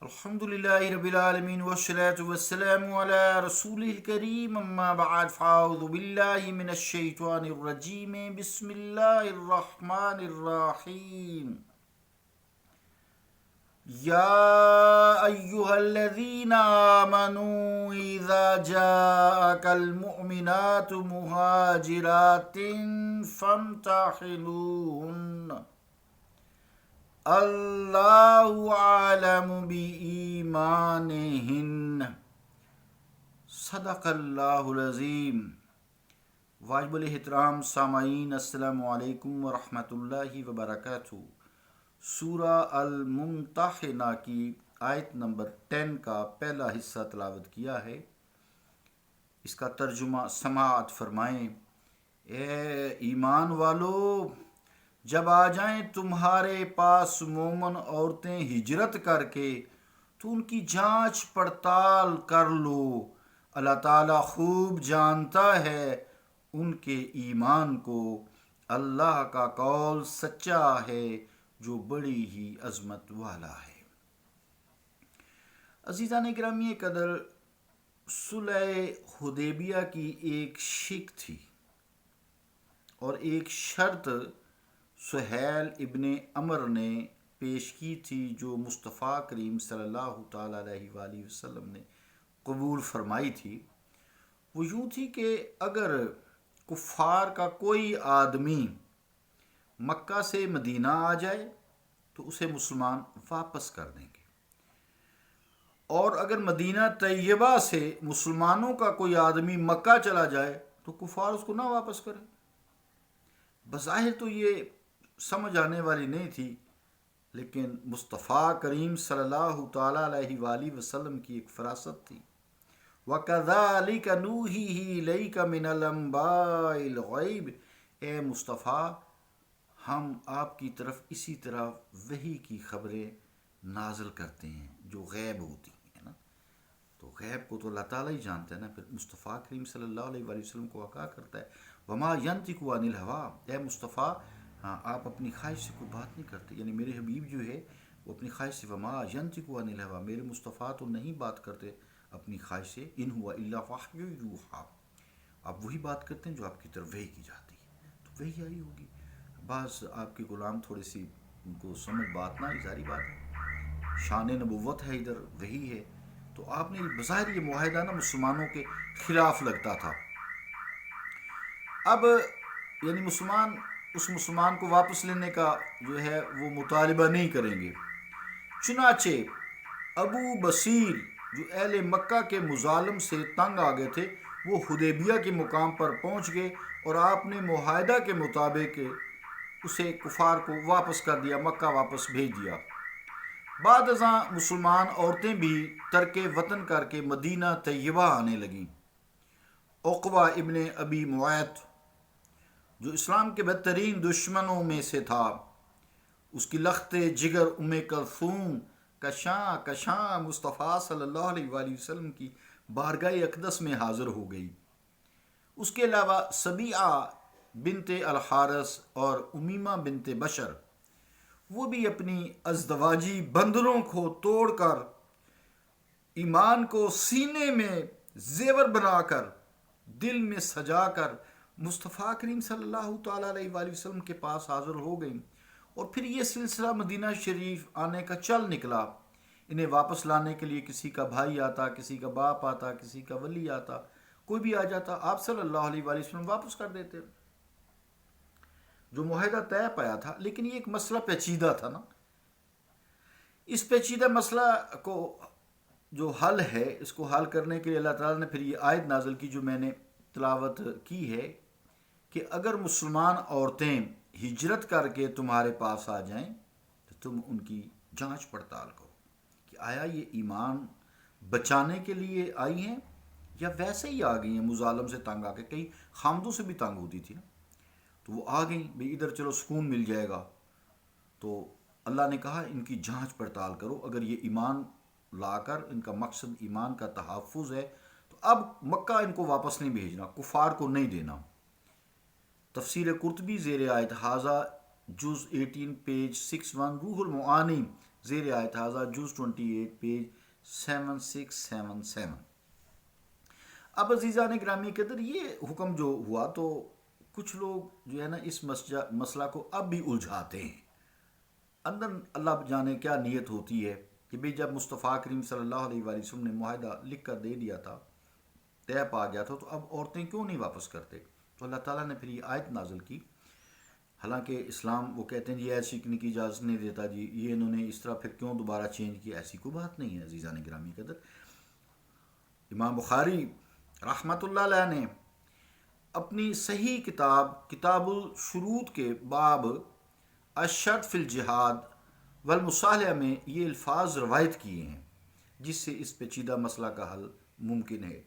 الحمد لله رب العالمين والصلاة والسلام على رسوله الكريم أما بعد فأعوذ بالله من الشيطان الرجيم بسم الله الرحمن الرحيم يا أيها الذين آمنوا إذا جاءك المؤمنات مهاجرات فامتحنوهن اللہ عالم بإیمانہن صدق اللہ العظیم۔ واجب الاحترام سامعین، السلام علیکم ورحمۃ اللہ وبرکاتہ۔ سورہ الممتحنہ کی آیت نمبر 10 کا پہلا حصہ تلاوت کیا ہے۔ اس کا ترجمہ سماعت فرمائیں۔ اے ایمان والو، جب آ جائیں تمہارے پاس مومن عورتیں ہجرت کر کے تو ان کی جانچ پڑتال کر لو، اللہ تعالیٰ خوب جانتا ہے ان کے ایمان کو، اللہ کا قول سچا ہے جو بڑی ہی عظمت والا ہے۔ عزیزان گرامی قدر، صلح حدیبیہ کی ایک شک تھی اور ایک شرط سہیل ابن عمر نے پیش کی تھی جو مصطفیٰ کریم صلی اللہ تعالیٰ علیہ وآلہ وسلم نے قبول فرمائی تھی۔ وہ یوں تھی کہ اگر کفار کا کوئی آدمی مکہ سے مدینہ آ جائے تو اسے مسلمان واپس کر دیں گے، اور اگر مدینہ طیبہ سے مسلمانوں کا کوئی آدمی مکہ چلا جائے تو کفار اس کو نہ واپس کریں۔ بظاہر تو یہ سمجھ آنے والی نہیں تھی، لیکن مصطفیٰ کریم صلی اللہ تعالیٰ علیہ وآلہ وسلم کی ایک فراست تھی۔ وَكَذَلِكَ نُوحِيهِ إِلَيْكَ مِنَ الْأَنْبَاءِ الْغَيْبِ، اے مصطفیٰ ہم آپ کی طرف اسی طرح وحی کی خبریں نازل کرتے ہیں جو غیب ہوتی ہیں نا، تو غیب کو تو اللہ تعالیٰ ہی جانتا ہے نا، پھر مصطفیٰ کریم صلی اللہ علیہ وآلہ وسلم کو آگاہ کرتا ہے۔ وَمَا يَنْطِقُ عَنِ الْهَوَىٰ، اے مصطفیٰ آپ اپنی خواہش سے کوئی بات نہیں کرتے، یعنی میرے حبیب جو ہے وہ اپنی خواہش سے، وما ينطق عن الهوى، میرے مصطفیٰ تو نہیں بات کرتے اپنی خواہش سے، ان ہوا الا وحی یوحی، آپ وہی بات کرتے ہیں جو آپ کی طرف وحی کی جاتی ہے، تو وہی آئی ہوگی۔ بعض آپ کے غلام تھوڑی سی ان کو سمجھ بات نہ آئی، ظاہری بات ہے، شان نبوت ہے ادھر وحی ہے، تو آپ نے بظاہر یہ معاہدہ نا مسلمانوں کے خلاف لگتا تھا۔ اب یعنی اس مسلمان کو واپس لینے کا جو ہے وہ مطالبہ نہیں کریں گے۔ چنانچہ ابو بصیر جو اہل مکہ کے مظالم سے تنگ آ گئے تھے، وہ حدیبیہ کے مقام پر پہنچ گئے اور آپ نے معاہدہ کے مطابق اسے کفار کو واپس کر دیا، مکہ واپس بھیج دیا۔ بعد ازاں مسلمان عورتیں بھی ترک وطن کر کے مدینہ طیبہ آنے لگیں۔ عقبہ ابن ابی معیط جو اسلام کے بدترین دشمنوں میں سے تھا، اس کی لخت جگر کلثوم کشاں مصطفیٰ صلی اللہ علیہ وآلہ وسلم کی بارگاہ اقدس میں حاضر ہو گئی۔ اس کے علاوہ سبیعہ بنت الحارث اور امیمہ بنت بشر، وہ بھی اپنی ازدواجی بندروں کو توڑ کر، ایمان کو سینے میں زیور بنا کر، دل میں سجا کر مصطفیٰ کریم صلی اللہ تعالیٰ علیہ وآلہ وسلم کے پاس حاضر ہو گئیں، اور پھر یہ سلسلہ مدینہ شریف آنے کا چل نکلا۔ انہیں واپس لانے کے لیے کسی کا بھائی آتا، کسی کا باپ آتا، کسی کا ولی آتا، کوئی بھی آ جاتا، آپ صلی اللہ علیہ وآلہ وسلم واپس کر دیتے جو معاہدہ طے پایا تھا۔ لیکن یہ ایک مسئلہ پیچیدہ تھا نا، اس پیچیدہ مسئلہ کو جو حل ہے، اس کو حل کرنے کے لیے اللہ تعالیٰ نے پھر یہ آیت نازل کی جو میں نے تلاوت کی ہے کہ اگر مسلمان عورتیں ہجرت کر کے تمہارے پاس آ جائیں تو تم ان کی جانچ پڑتال کرو کہ آیا یہ ایمان بچانے کے لیے آئی ہیں یا ویسے ہی آ گئی ہیں مظالم سے تنگ آ کے، کئی خامدوں سے بھی تنگ ہوتی تھی نا، تو وہ آ گئیں بھئی ادھر چلو سکون مل جائے گا، تو اللہ نے کہا ان کی جانچ پڑتال کرو، اگر یہ ایمان لا کر ان کا مقصد ایمان کا تحفظ ہے تو اب مکہ ان کو واپس نہیں بھیجنا، کفار کو نہیں دینا۔ تفسیر قرطبی زیر آیت ھذا جز 18 پیج 61 روح المعانی زیر آیت ہاذا جز 28 پیج 7677۔ اب عزیزان گرامی قدر یہ حکم جو ہوا تو کچھ لوگ جو ہے نا اس مسئلہ کو اب بھی الجھاتے ہیں، اندر اللہ جانے کیا نیت ہوتی ہے کہ بھئی جب مصطفیٰ کریم صلی اللہ علیہ وآلہ وسلم نے معاہدہ لکھ کر دے دیا تھا، طے پا گیا تھا، تو اب عورتیں کیوں نہیں واپس کرتے؟ تو اللہ تعالیٰ نے پھر یہ آیت نازل کی۔ حالانکہ اسلام وہ کہتے ہیں جی ایڈ سیکھنے کی اجازت نہیں دیتا، جی یہ انہوں نے اس طرح پھر کیوں دوبارہ چینج کیا، ایسی کوئی بات نہیں ہے عزیزان گرامی قدر۔ امام بخاری رحمۃ اللہ علیہ نے اپنی صحیح کتاب الشروط کے باب الشرط فی الجہاد والمصالحہ میں یہ الفاظ روایت کیے ہیں، جس سے اس پیچیدہ مسئلہ کا حل ممکن ہے،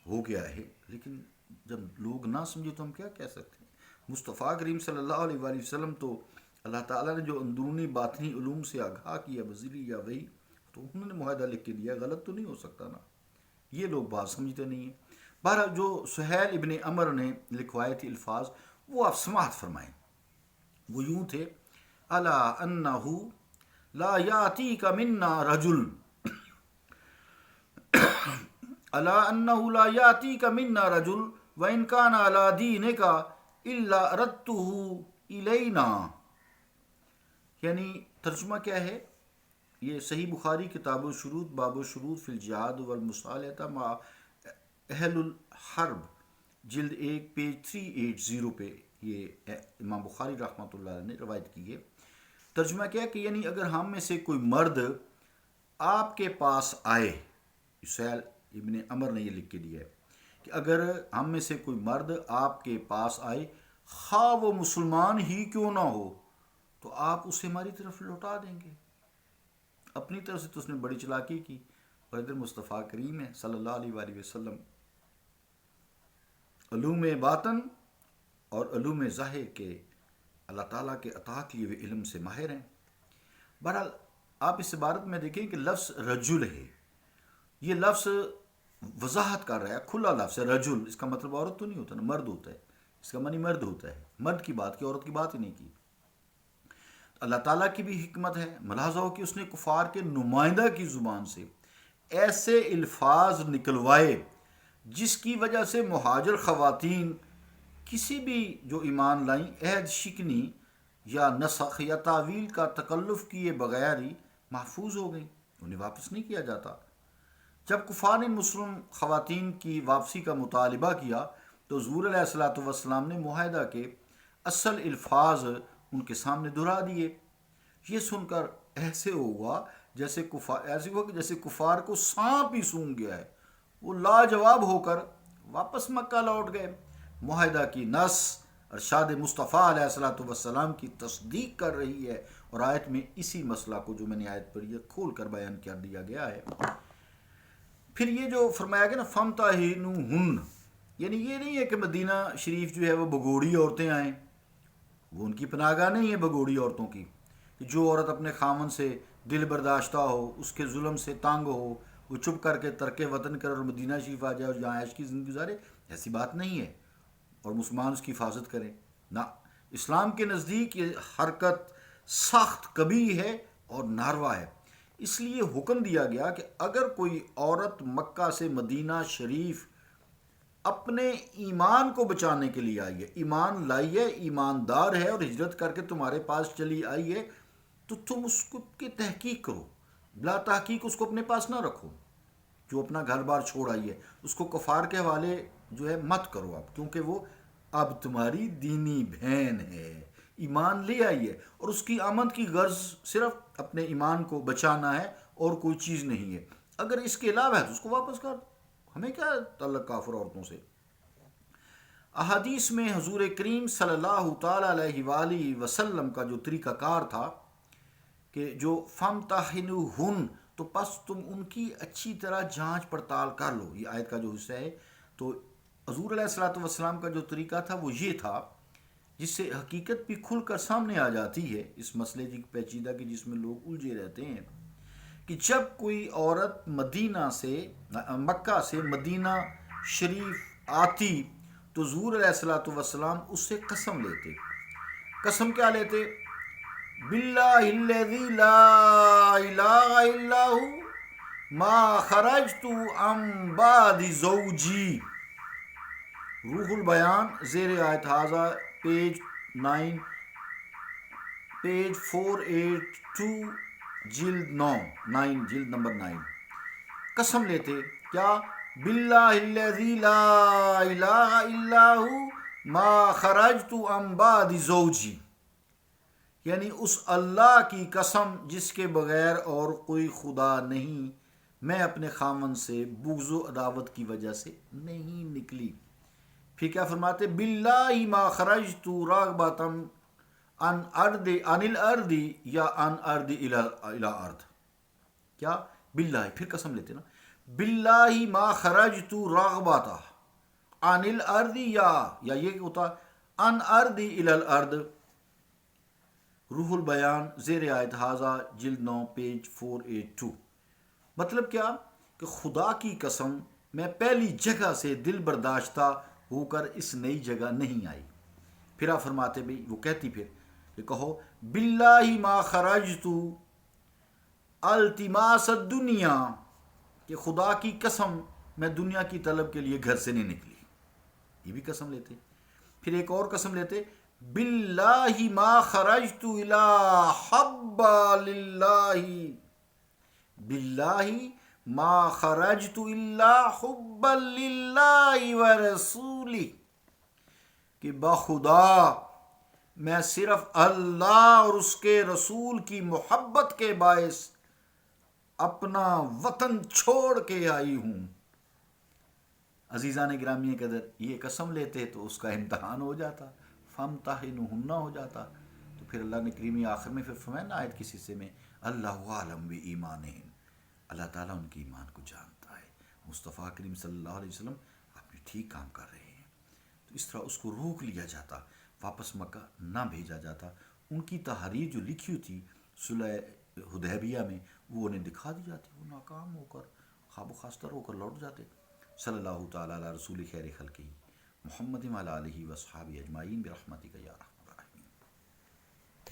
ہو گیا ہے۔ لیکن جب لوگ نہ سمجھے تو ہم کیا کہہ سکتے ہیں؟ مصطفیٰ کریم صلی اللہ علیہ وآلہ وسلم تو اللہ تعالیٰ نے جو اندرونی باطنی علوم سے آگاہ کیا بذریعہ یا وحی، تو انہوں نے معاہدہ لکھ کے دیا، غلط تو نہیں ہو سکتا نا؟ یہ لوگ بات سمجھتے نہیں ہیں۔ بہرحال جو سہیل ابن عمر نے لکھوائے تھے الفاظ، وہ آپ سماعت فرمائیں۔ وہ یوں تھے: الا انہ لا یاتیک منا رجل، الا انہ لا یاتیک منا رجل وان کان علی دینک الا ردتہ الینا۔ یعنی ترجمہ کیا ہے؟ یہ صحیح بخاری کتاب الشروط باب الشروط فی الجہاد والمصالحہ مع اہل الحرب جلد 1 پیج 380 پہ یہ امام بخاری رحمۃ اللہ علیہ نے روایت کی ہے۔ ترجمہ کیا کہ یعنی اگر ہم میں سے کوئی مرد آپ کے پاس آئے، سہیل ابن عمر نے یہ لکھ کے دیا ہے کہ اگر ہم میں سے کوئی مرد آپ کے پاس آئے، خواہ وہ مسلمان ہی کیوں نہ ہو، تو آپ اسے ہماری طرف لوٹا دیں گے۔ اپنی طرف سے تو اس نے بڑی چلاکی کی، اور ادھر مصطفیٰ کریم ہے صلی اللہ علیہ وآلہ وسلم علوم باطن اور علوم ظاہر کے اللہ تعالیٰ کے عطا کیے ہوئے علم سے ماہر ہیں۔ بہرحال آپ اس عبارت میں دیکھیں کہ لفظ رجل ہے، یہ لفظ وضاحت کر رہا ہے، کھلا لفظ ہے رجل، اس کا مطلب عورت تو نہیں ہوتا نا، مرد ہوتا ہے، اس کا معنی مرد ہوتا ہے، مرد کی بات کی، عورت کی بات ہی نہیں کی۔ اللہ تعالیٰ کی بھی حکمت ہے، ملاحظہ ہو کہ اس نے کفار کے نمائندہ کی زبان سے ایسے الفاظ نکلوائے جس کی وجہ سے مہاجر خواتین کسی بھی جو ایمان لائیں عہد شکنی یا نسخ یا تعویل کا تکلف کیے بغیر ہی محفوظ ہو گئیں، انہیں واپس نہیں کیا جاتا۔ جب کفار نے مسلم خواتین کی واپسی کا مطالبہ کیا تو حضور علیہ الصلوۃ والسلام نے معاہدہ کے اصل الفاظ ان کے سامنے دہرا دیے۔ یہ سن کر ایسے ہوا جیسے کفار کو سانپ ہی سونگھ گیا ہے، وہ لاجواب ہو کر واپس مکہ لوٹ گئے۔ معاہدہ کی نص ارشاد مصطفیٰ علیہ الصلوۃ والسلام کی تصدیق کر رہی ہے، اور آیت میں اسی مسئلہ کو جو میں نے آیت پر یہ کھول کر بیان کر دیا گیا ہے۔ پھر یہ جو فرمایا گیا نا فَامْتَحِنُوهُنَّ، یعنی یہ نہیں ہے کہ مدینہ شریف جو ہے وہ بگوڑی عورتیں آئیں، وہ ان کی پناہ گاہ نہیں ہے بگوڑی عورتوں کی، کہ جو عورت اپنے خامن سے دل برداشتہ ہو، اس کے ظلم سے تنگ ہو، وہ چپ کر کے ترک وطن کر اور مدینہ شریف آ جائے اور یہاں عیش کی زندگی گزارے، ایسی بات نہیں ہے، اور مسلمان اس کی حفاظت کریں۔ نہ، اسلام کے نزدیک یہ حرکت سخت قبیح ہے اور ناروا ہے۔ اس لیے حکم دیا گیا کہ اگر کوئی عورت مکہ سے مدینہ شریف اپنے ایمان کو بچانے کے لیے آئی ہے، ایمان لائی ہے، ایماندار ہے اور ہجرت کر کے تمہارے پاس چلی آئی ہے، تو تم اس کی تحقیق کرو، بلا تحقیق اس کو اپنے پاس نہ رکھو۔ جو اپنا گھر بار چھوڑ آئی ہے اس کو کفار کے حوالے جو ہے مت کرو اب، کیونکہ وہ اب تمہاری دینی بہن ہے، ایمان لے آئی ہے، اور اس کی آمد کی غرض صرف اپنے ایمان کو بچانا ہے اور کوئی چیز نہیں ہے۔ اگر اس کے علاوہ ہے تو اس کو واپس کر دو، ہمیں کیا تعلق کافر عورتوں سے۔ احادیث میں حضور کریم صلی اللہ تعالی علیہ وآلہ وسلم کا جو طریقہ کار تھا کہ جو فَامْتَحِنُوهُنَّ، تو پس تم ان کی اچھی طرح جانچ پڑتال کر لو، یہ آیت کا جو حصہ ہے۔ تو حضور علیہ الصلوۃ والسلام کا جو طریقہ تھا وہ یہ تھا، جس سے حقیقت بھی کھل کر سامنے آ جاتی ہے اس مسئلے کی پیچیدہ کی جس میں لوگ الجھے رہتے ہیں، کہ جب کوئی عورت مکہ سے مدینہ شریف آتی تو حضور علیہ الصلوۃ والسلام اس سے قسم لیتے۔ قسم کیا لیتے؟ باللہ الذی لا الہ الا ہو ما خرجت عن بعد زوجی. روح البیان زیر آیت ہاضہ پیج 9 پیج 482 جلد 9 جلد نمبر 9. قسم لیتے کیا؟ باللہ الذی لا الہ الا ہو ما خرجت عن بعد زوجی، یعنی اس اللہ کی قسم جس کے بغیر اور کوئی خدا نہیں، میں اپنے خامن سے بغض و عداوت کی وجہ سے نہیں نکلی. پھر کیا فرماتے؟ باللہ ما خرجت راغبۃ عن الارض یا عن ارض الی ارض. کیا؟ باللہ، پھر قسم لیتے نا، باللہ ما خرجت راغبۃ عن الارض، یا یہ ہوتا عن ارض الی الارض. روح البیان زیر آیت ہاضہ جلد 9 پیج 482. مطلب کیا کہ خدا کی قسم میں پہلی جگہ سے دل برداشتہ ہو کر اس نئی جگہ نہیں آئی. پھر آپ فرماتے بھی، وہ کہتی پھر کہ کہو باللہ ما خرجت التماس الدنیا، کہ خدا کی قسم میں دنیا کی طلب کے لیے گھر سے نہیں نکلی. یہ بھی قسم لیتے. پھر ایک اور قسم لیتے، باللہ ما خرجت الا حب للہ، باللہ ما خرجت الا حب للہ ورسولہ، کہ بخدا میں صرف اللہ اور اس کے رسول کی محبت کے باعث اپنا وطن چھوڑ کے آئی ہوں. عزیزان گرامی قدر، یہ قسم لیتے تو اس کا امتحان ہو جاتا، فامتحنوہن ہو جاتا. تو پھر اللہ نے کریمی آخر میں پھر فرمایا نا آیت کسی سے میں، اللہ عالم بایمانہم، اللہ تعالیٰ ان کی ایمان کو جانتا ہے. مصطفیٰ کریم صلی اللہ علیہ وسلم آپ نے ٹھیک کام کر رہے ہیں. تو اس طرح اس کو روک لیا جاتا، واپس مکہ نہ بھیجا جاتا. ان کی تحریر جو لکھی ہوئی تھی صلح حدیبیہ میں، وہ انہیں دکھا دی جاتی، وہ ناکام ہو کر خواب و خاستر ہو کر لوٹ جاتے. صلی اللہ تعالیٰ علی رسول خیر خلقہ محمد وعلی آلہ وصحبہ اجمعین برحمتک یا رحمن.